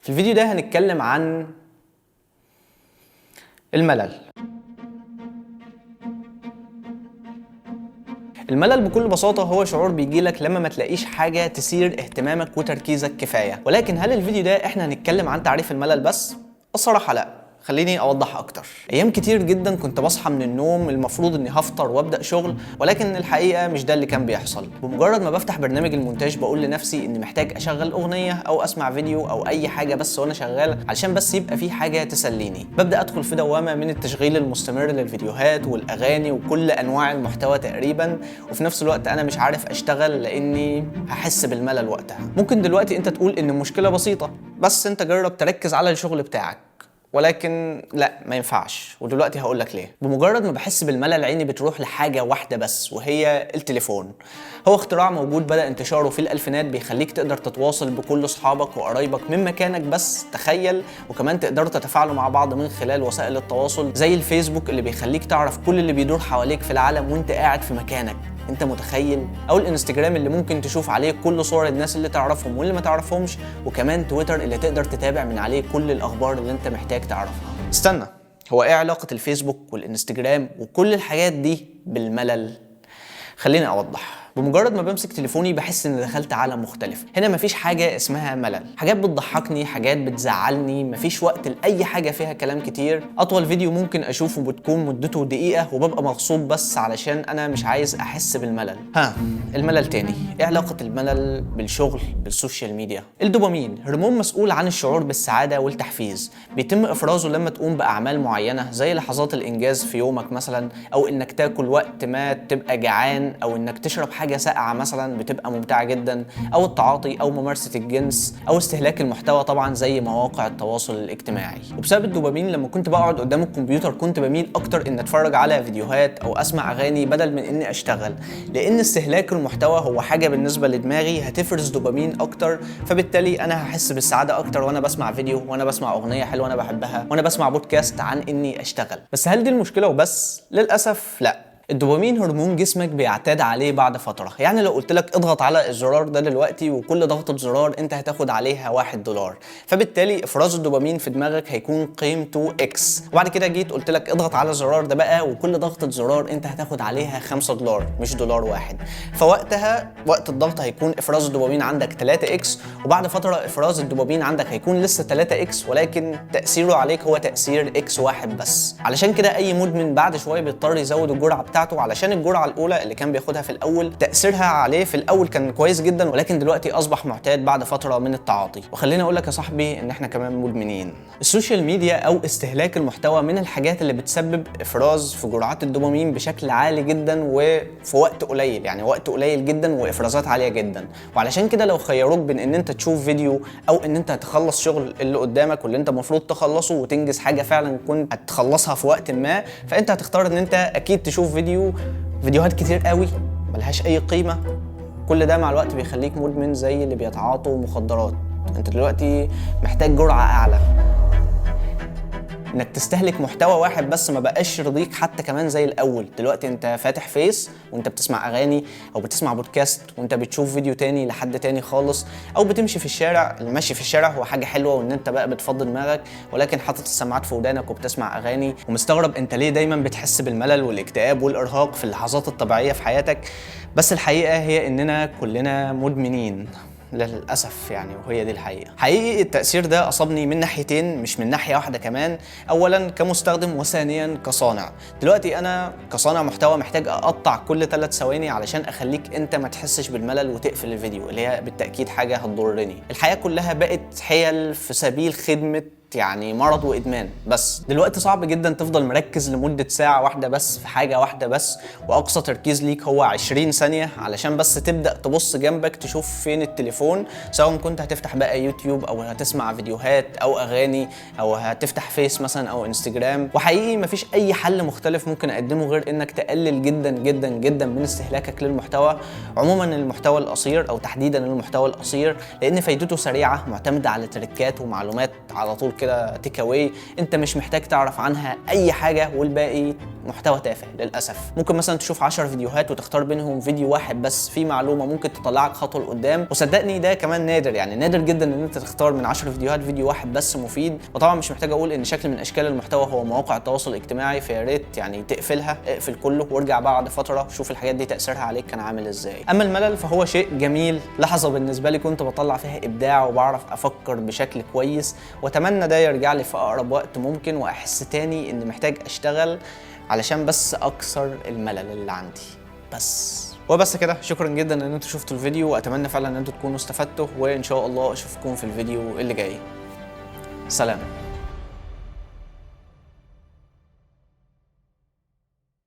في الفيديو ده هنتكلم عن الملل. الملل بكل بساطة هو شعور بيجيلك لما ما تلاقيش حاجة تثير اهتمامك وتركيزك كفاية. ولكن هل الفيديو ده احنا هنتكلم عن تعريف الملل بس؟ الصراحة لا، خليني اوضح اكتر. ايام كتير جدا كنت بصحى من النوم المفروض اني هفطر وابدا شغل، ولكن الحقيقه مش ده اللي كان بيحصل. بمجرد ما بفتح برنامج المونتاج بقول لنفسي اني محتاج اشغل اغنيه او اسمع فيديو او اي حاجه بس وانا شغال، علشان بس يبقى في حاجه تسليني. ببدا ادخل في دوامه من التشغيل المستمر للفيديوهات والاغاني وكل انواع المحتوى تقريبا، وفي نفس الوقت انا مش عارف اشتغل لاني هحس بالملل وقتها. ممكن دلوقتي انت تقول ان المشكله بسيطه، بس انت جرب تركز على الشغل بتاعك. ولكن لا، ما ينفعش، ودلوقتي هقول لك ليه. بمجرد ما بحس بالملل عيني بتروح لحاجه واحده بس، وهي التليفون. هو اختراع موجود بدأ انتشاره في الألفينات، بيخليك تقدر تتواصل بكل اصحابك وقرايبك من مكانك بس، تخيل. وكمان تقدروا تتفاعلوا مع بعض من خلال وسائل التواصل زي الفيسبوك اللي بيخليك تعرف كل اللي بيدور حواليك في العالم وانت قاعد في مكانك. انت متخيل؟ او الانستجرام اللي ممكن تشوف عليه كل صور الناس اللي تعرفهم واللي ما تعرفهمش، وكمان تويتر اللي تقدر تتابع من عليه كل الاخبار اللي انت محتاج تعرفها. استنى، هو ايه علاقة الفيسبوك والانستجرام وكل الحاجات دي بالملل؟ خليني اوضح. بمجرد ما بمسك تليفوني بحس ان دخلت عالم مختلف. هنا مفيش حاجه اسمها ملل، حاجات بتضحكني، حاجات بتزعلني، مفيش وقت لاي حاجه فيها كلام كتير. اطول فيديو ممكن اشوفه بتكون مدته دقيقه وببقى مغصوب بس علشان انا مش عايز احس بالملل. الملل تاني. ايه علاقه الملل بالشغل بالسوشيال ميديا؟ الدوبامين هرمون مسؤول عن الشعور بالسعاده والتحفيز، بيتم افرازه لما تقوم باعمال معينه زي لحظات الانجاز في يومك مثلا، او انك تاكل وقت ما تبقى جعان، او انك تشرب حاجه ساقعه مثلا بتبقى ممتعه جدا، او التعاطي او ممارسه الجنس، او استهلاك المحتوى طبعا زي مواقع التواصل الاجتماعي. وبسبب الدوبامين لما كنت بقعد قدام الكمبيوتر كنت بميل اكتر ان اتفرج على فيديوهات او اسمع اغاني بدل من اني اشتغل، لان استهلاك المحتوى هو حاجه بالنسبه لدماغي هتفرز دوبامين اكتر، فبالتالي انا هحس بالسعاده اكتر وانا بسمع فيديو، وانا بسمع اغنيه حلوه انا بحبها، وانا بسمع بودكاست عن اني اشتغل. بس هل دي المشكله وبس؟ للاسف لا. الدوبامين هرمون جسمك بيعتاد عليه بعد فترة. يعني لو قلت لك اضغط على الزرار ده دلوقتي وكل ضغطة زرار انت هتاخد عليها $1، فبالتالي افراز الدوبامين في دماغك هيكون قيمته X. وبعد كده جيت قلت لك اضغط على الزرار ده بقى وكل ضغطة زرار انت هتاخد عليها $5 مش $1. فوقتها وقت الضغط هيكون افراز الدوبامين عندك 3X، وبعد فترة افراز الدوبامين عندك هيكون لسه 3X، ولكن تأثيره عليك هو تأثير X1 بس. علشان كده اي مدمن بعد شوية بيضطر يزود الجرعة بتاعته، علشان الجرعه الاولى اللي كان بياخدها في الاول تاثيرها عليه في الاول كان كويس جدا، ولكن دلوقتي اصبح معتاد بعد فتره من التعاطي. وخليني اقول لك يا صاحبي ان احنا كمان مدمنين. السوشيال ميديا او استهلاك المحتوى من الحاجات اللي بتسبب افراز في جرعات الدوبامين بشكل عالي جدا وفي وقت قليل، يعني وقت قليل جدا وافرازات عاليه جدا. وعلشان كده لو خيروك بين ان انت تشوف فيديو او ان انت تخلص شغل اللي قدامك واللي انت المفروض تخلصه وتنجز حاجه فعلا كنت هتخلصها في وقت ما، فانت هتختار ان انت اكيد تشوف فيديوهات كتير قوي ملهاش اي قيمه. كل ده مع الوقت بيخليك مدمن زي اللي بيتعاطوا مخدرات. انت دلوقتي محتاج جرعه اعلى، انك تستهلك محتوى واحد بس ما بقاش يرضيك حتى كمان زي الاول. دلوقتي انت فاتح فيس وانت بتسمع اغاني، او بتسمع بودكاست وانت بتشوف فيديو تاني لحد تاني خالص، او بتمشي في الشارع. المشي في الشارع هو حاجه حلوه وان انت بقى بتفضي دماغك، ولكن حاطط السماعات في ودانك وبتسمع اغاني ومستغرب انت ليه دايما بتحس بالملل والاكتئاب والارهاق في اللحظات الطبيعيه في حياتك. بس الحقيقه هي اننا كلنا مدمنين للأسف يعني، وهي دي الحقيقة. حقيقي التأثير ده أصابني من ناحيتين مش من ناحية واحدة كمان. أولا كمستخدم، وثانيا كصانع. دلوقتي أنا كصانع محتوى محتاج أقطع كل 3 ثواني علشان أخليك أنت ما تحسش بالملل وتقفل الفيديو، اللي هي بالتأكيد حاجة هتضرني. الحياة كلها بقت حيل في سبيل خدمة يعني مرض وادمان. بس دلوقتي صعب جدا تفضل مركز لمده ساعه واحده بس في حاجه واحده بس، واقصى تركيز ليك هو 20 ثانيه علشان بس تبدا تبص جنبك تشوف فين التليفون، سواء كنت هتفتح بقى يوتيوب او هتسمع فيديوهات او اغاني او هتفتح فيس مثلا او انستجرام. وحقيقي مفيش اي حل مختلف ممكن اقدمه غير انك تقلل جدا جدا جدا من استهلاكك للمحتوى، عموما المحتوى القصير او تحديدا المحتوى القصير، لان فايدته سريعه معتمده على تريكات ومعلومات على طول كده تيك اواي، انت مش محتاج تعرف عنها اي حاجه والباقي محتوى تافه للاسف. ممكن مثلا تشوف 10 فيديوهات وتختار بينهم فيديو واحد بس فيه معلومه ممكن تطلعك خطوه لقدام، وصدقني ده كمان نادر، يعني نادر جدا ان انت تختار من 10 فيديوهات فيديو واحد بس مفيد. وطبعا مش محتاج اقول ان شكل من اشكال المحتوى هو مواقع التواصل الاجتماعي، فيا ريت يعني تقفلها، اقفل كله وارجع بعد فتره شوف الحاجات دي تاثيرها عليك كان عامل ازاي. اما الملل فهو شيء جميل، لحظه بالنسبه لي كنت بطلع فيها ابداع وبعرف افكر بشكل كويس، واتمنى ده يرجع لي في اقرب وقت ممكن، واحس تاني اني محتاج اشتغل علشان بس اكسر الملل اللي عندي بس. وبس كده، شكرا جدا ان انتوا شفتوا الفيديو، واتمنى فعلا ان انتوا تكونوا استفدتوا، وان شاء الله اشوفكم في الفيديو اللي جاي. سلام.